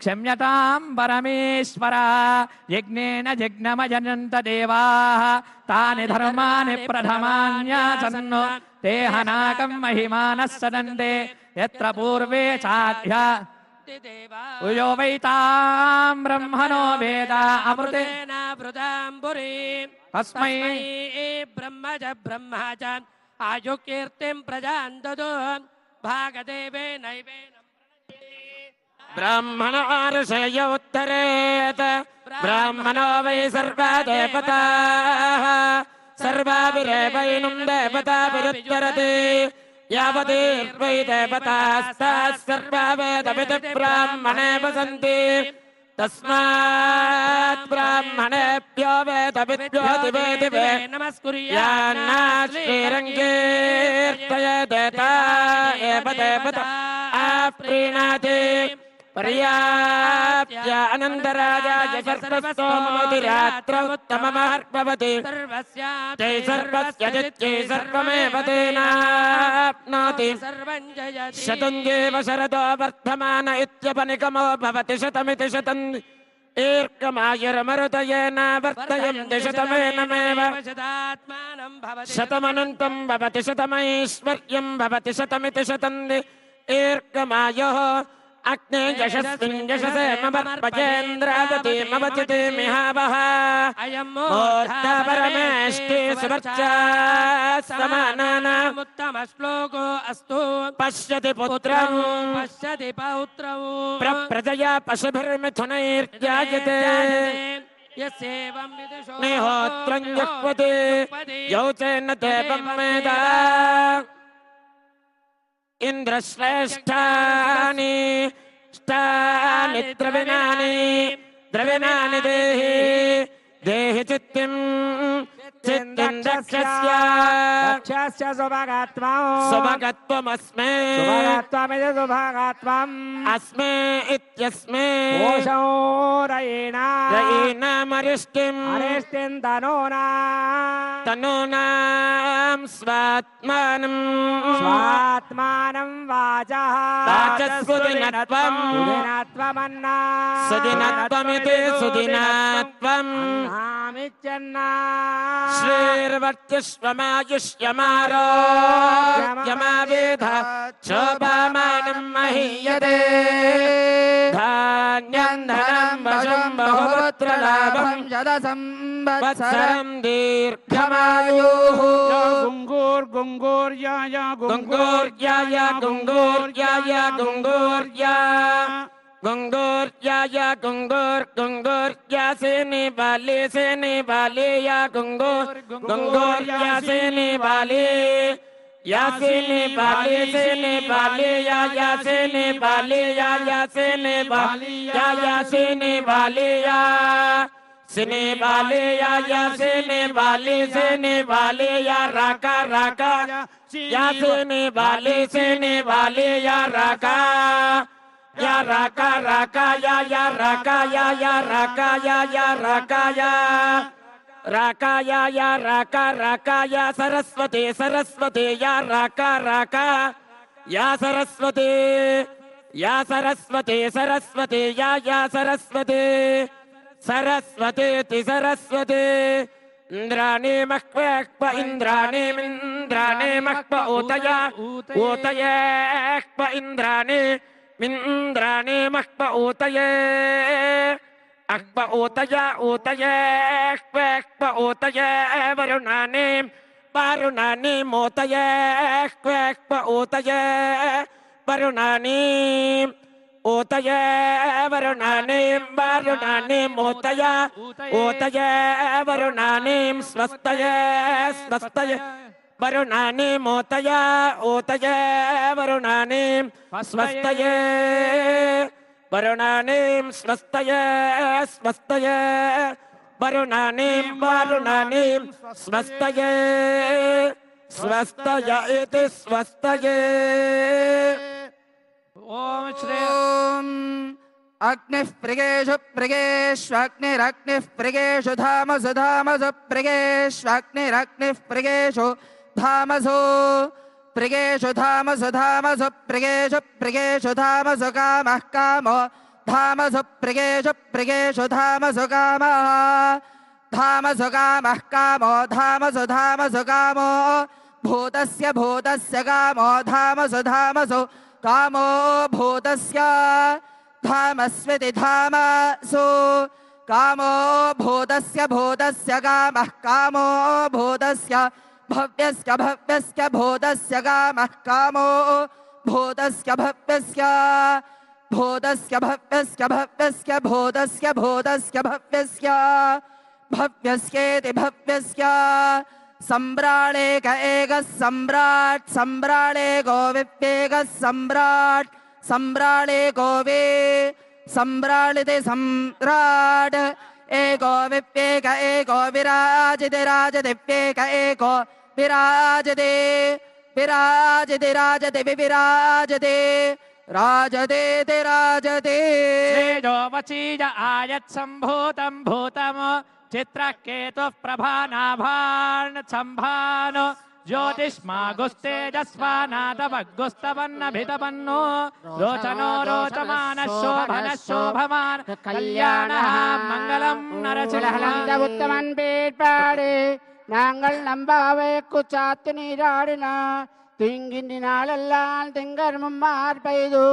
क्षम्यतां परमेश्वर यज्ञेन जग्नमजनन्त देवाः तानि धर्माणि प्रथमान्यासन्नो ते हनाकं महिमानः सदन्ते यत्र पूर्वे चाध्या उयो वैतां ब्रह्मणो वेद अमृतेन तस्मै ब्रह्म च आयुकीर्तिं प्रजां ददो भागदेवेनैवेन ब्राह्मणो ऋषय उत्तरेत ब्राह्मणो वै सर्वा देवताः सर्वाभिरेवैनं देवताभिरुच्चरति यावतीर्वै देवतास्ताः सर्वा वेदविदि ब्राह्मणे वसन्ति तस्मात् ब्राह्मणेभ्यो वेदविद्भ्यो दिवे नमस्कुर्यान्ना श्रीरङ्गीर्तयेदेता एव देवता प्रीणाति पर्याप्य अनन्तराजाय सर्वस्तोमोतिरात्रौ उत्तममहर्भवति ते सर्वस्य जित्यै सर्वमेव तेनाप्नोति शतं जीव शरदो वर्धमान इत्यपनिगमो भवति शतमिति शतं दीर्घमायुर्मरुतयेन वर्तयन्ति शतमेनमेव शतमनन्तं भवति शतमैश्वर्यं भवति शतमिति शतं दीर्घमायुः अग्ने यशस्विन् यशसेमवर्पजेन्द्रावती मवचिते मिहावः मूर्धा परमेष्टि सुवर्चा समानानाम् उत्तमश्लोको अस्तु पश्यति पुत्रं प्रप्रजया पशुभिर्मिथुनैर्जायते यस्येवं विदुषो निहोत्रं जुह्वति यौचेन देवं वेद इंद्रश्रेष्ठानि द्रविणानि देहि चित्तिं दक्षस्य सुभगत्वमस्मे अस्मे इत्यस्मे रयिणामरिष्टिं तनूनां स्वात्मानं सुदिनत्वमिति सुदिनात्वम् श्रीर्वर्त्यश्वमायुष्यमारोग्यमावेध शोभामानं महीयते धान्यं धनं वशं बहुपुत्रलाभं शतसंवत्सरं दीर्घमायुः गुङ्गूर्याय गुङ्गूर्या सेने वाले या गुङ्गूर्या सेने वाले या सेने वाले या सेने वाले या सेने वाले या सेने वाले या सेने वाले या राका या सेने वाले या राका या राका या राका या सरस्वती या राका या सरस्वती या सरस्वती इंद्राणी मह्वेक्प इंद्राणी मह्व ऊतयेक्प इंद्राणी मह्व ऊतये अक्प ऊतयेक्प ऊतये वरुणानि मोतयेक्प ऊतये वरुणानि ऊतये वरुणानि मोतया ऊतये वरुणानि स्वस्तये वरुणानि मोतया ऊतये वरुणानि स्वस्तये वरुणानि स्वस्तये वरुणानि स्वस्तये इति स्वस्तये ओम श्री अग्निः प्रिगेषु प्रिगेष्वग्निरग्निः प्रिगेषु धामसु धामसु प्रिगेष्वग्निरग्निः प्रिगेषु धामसु प्रिगेषु धामसु धामसु प्रिगेषु प्रिगेषु धामसु कामः कामो धामसु प्रियेषु प्रियेषु धामसु कामः धामसु कामः कामो धामसु धामसु कामो भूतस्य भूतस्य कामो धामसु धामसु कामो भूतस्य धामस्विति धामसु कामो भूतस्य भूतस्य कामः कामो भूतस्य भव्यस्य भव्यस्य भूतस्य कामः कामो भूतस्य भव्यस्य भूतस्य भव्यस्य भव्यस्य भूतस्य भूतस्य भव्यस्य भव्यस्येति भव्यस्य सम्राळेक एकः सम्राट् सम्राळेको विप्येकः सम्राट् सम्राळेको वे सम्राळिति सम्राट् एको विप्येक एको विराजिति राजदिप्येक एको विराजते विराजते राजते विविराजते राजते राजते तेजो वचीज आयत् सम्भूतं भूतम् चित्रकेतुः प्रभानाभान् सम्भानो ज्योतिष्मागुस्तेजस्वानादवग्गुस्तवन्नभितपन्नो रोचनो रोचमानः शोभनः शोभमान् कल्याणः मङ्गलं नरसिंहः உத்தமன் பேட்பாடு நாங்கள் நம்பாவே குச்சாத்து நீராடினா திங்கின்றி நாளெல்லாம் திங்கர்மும் மார்பெய்து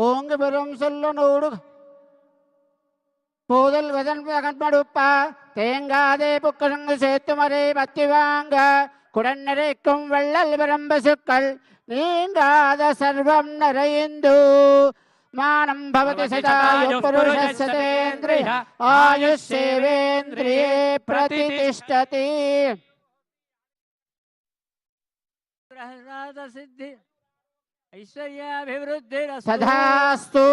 ஓங்கு பெரும் சொல்ல நூடு போதல் வதன் கண்மடுப்பா தேங்காதே புக்கசங்கள் சேர்த்துமறை பத்தி வாங்க குடநரைக்கும் வெள்ளல் விரம்பசுக்கள் நீங்காத சர்வம் நிறைந்து மானம் பவதி சதாயு புருஷஸ்தேந்திரிய ஆயுஷ்யேவேந்திரியே பிரதிஷ்டதி सिद्धि ऐश्वर्याभिवृद्धिरस्तु तथास्तु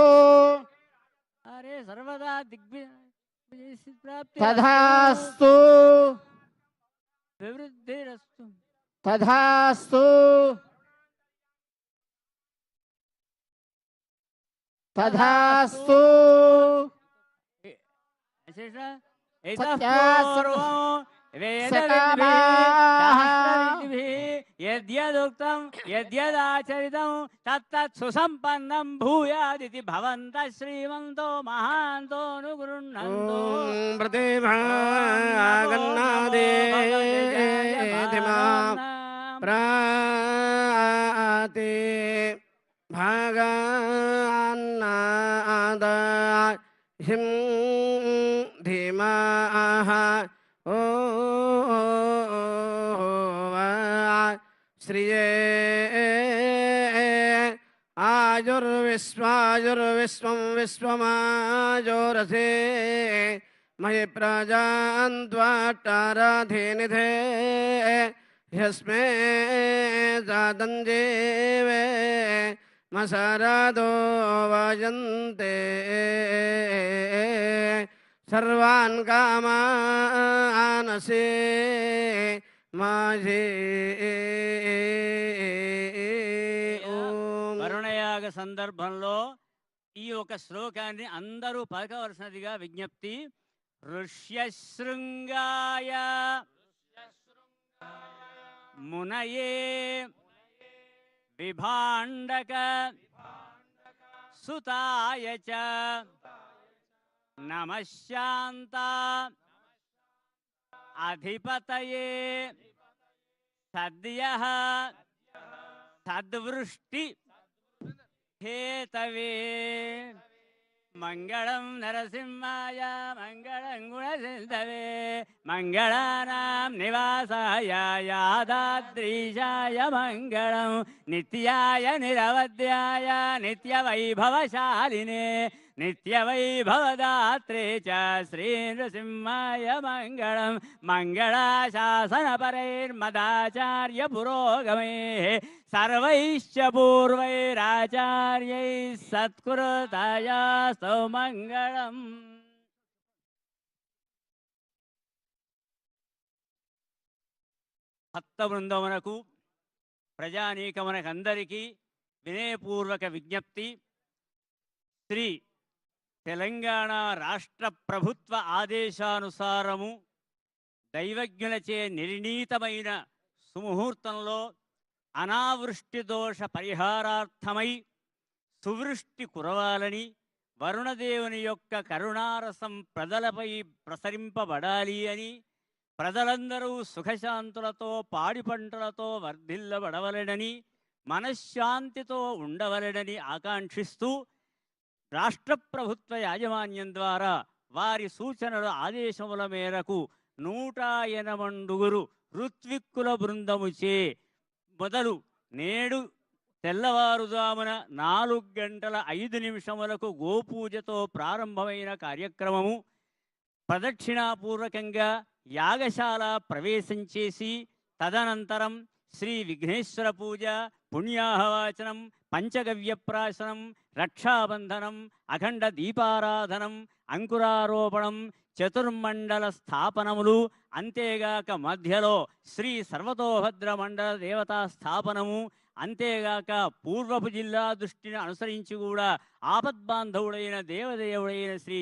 अरे सर्वदा दिग्विजय प्राप्ति तथास्तु विवृद्धिरस्तु तथास्तु तथास्तु यद्यदुक्तं यद्यदाचरितं तत्तत् सुसम्पन्नं भूयादिति भवन्तः श्रीमन्तो महान्तोऽनुगृह्णन्तु प्रतिभागन्नादे प्राते भागान्नाद हिं धीमाः ओ श्रिये आयुर्विश्वायुर्विश्वं विश्वमाजोरसे मयि प्रजान्त्वाट्टाराधेनिधे ह्यस्मे जातञ्जीवे मसरादो वाजन्ते सर्वान् कामानसे माझे వరుణయాగ సందర్భంలో ఈ ఒక శ్లోకాన్ని అందరూ పలకవలసినదిగా విజ్ఞప్తి. ఋష్యశృంగాయ మునయే విభాండక సుతాయ చ నమఃశాంత అధిపతయే సద్యః సద్వృష్టి हेतवे मंगलम नरसिंहाय मंगलं गुणसिन्धवे मंगलानां निवासाय यादाद्रीशाय मंगलं नित्याय निरवध्याय नित्यवैभवशालिने नित्यवैभवदात्रे च श्रीनृसिंहाय मंगलं मंगलाशासनपरैर्मदाचार्य पुरोगमैः सर्वैश्च पूर्वैराचार्यैः सत्कृतायास्तु मंगलम्. భక్త బృందమునకు ప్రజానీకమునకందరికీ వినయపూర్వక విజ్ఞప్తి. శ్రీ తెలంగాణ రాష్ట్ర ప్రభుత్వ ఆదేశానుసారము దైవజ్ఞులచే నిర్ణీతమైన సుముహూర్తంలో అనావృష్టి దోష పరిహారార్థమై సువృష్టి కురవాలని వరుణదేవుని యొక్క కరుణారసం ప్రజలపై ప్రసరింపబడాలి అని, ప్రజలందరూ సుఖశాంతులతో పాడి పంటలతో వర్ధిల్లబడవలెనని, మనశ్శాంతితో ఉండవలెనని ఆకాంక్షిస్తూ రాష్ట్ర ప్రభుత్వ యాజమాన్యం ద్వారా వారి సూచనల ఆదేశముల మేరకు 180 ఋత్విక్కుల బృందముచే మొదలు నేడు తెల్లవారుజామున 4:05 గోపూజతో ప్రారంభమైన కార్యక్రమము ప్రదక్షిణాపూర్వకంగా యాగశాల ప్రవేశం చేసి, తదనంతరం శ్రీ విఘ్నేశ్వర పూజ, పుణ్యాహవాచనం, పంచగవ్యప్రాశనం, రక్షాబంధనం, అఖండ దీపారాధనం, అంకురారోపణం, చతుర్మండల స్థాపనములు, అంతేగాక మధ్యలో శ్రీ సర్వతోభద్ర మండల దేవతా స్థాపనము, అంతేగాక పూర్వపు జిల్లా దృష్టిని అనుసరించి కూడా ఆపద్బాంధవుడైన దేవదేవుడైన శ్రీ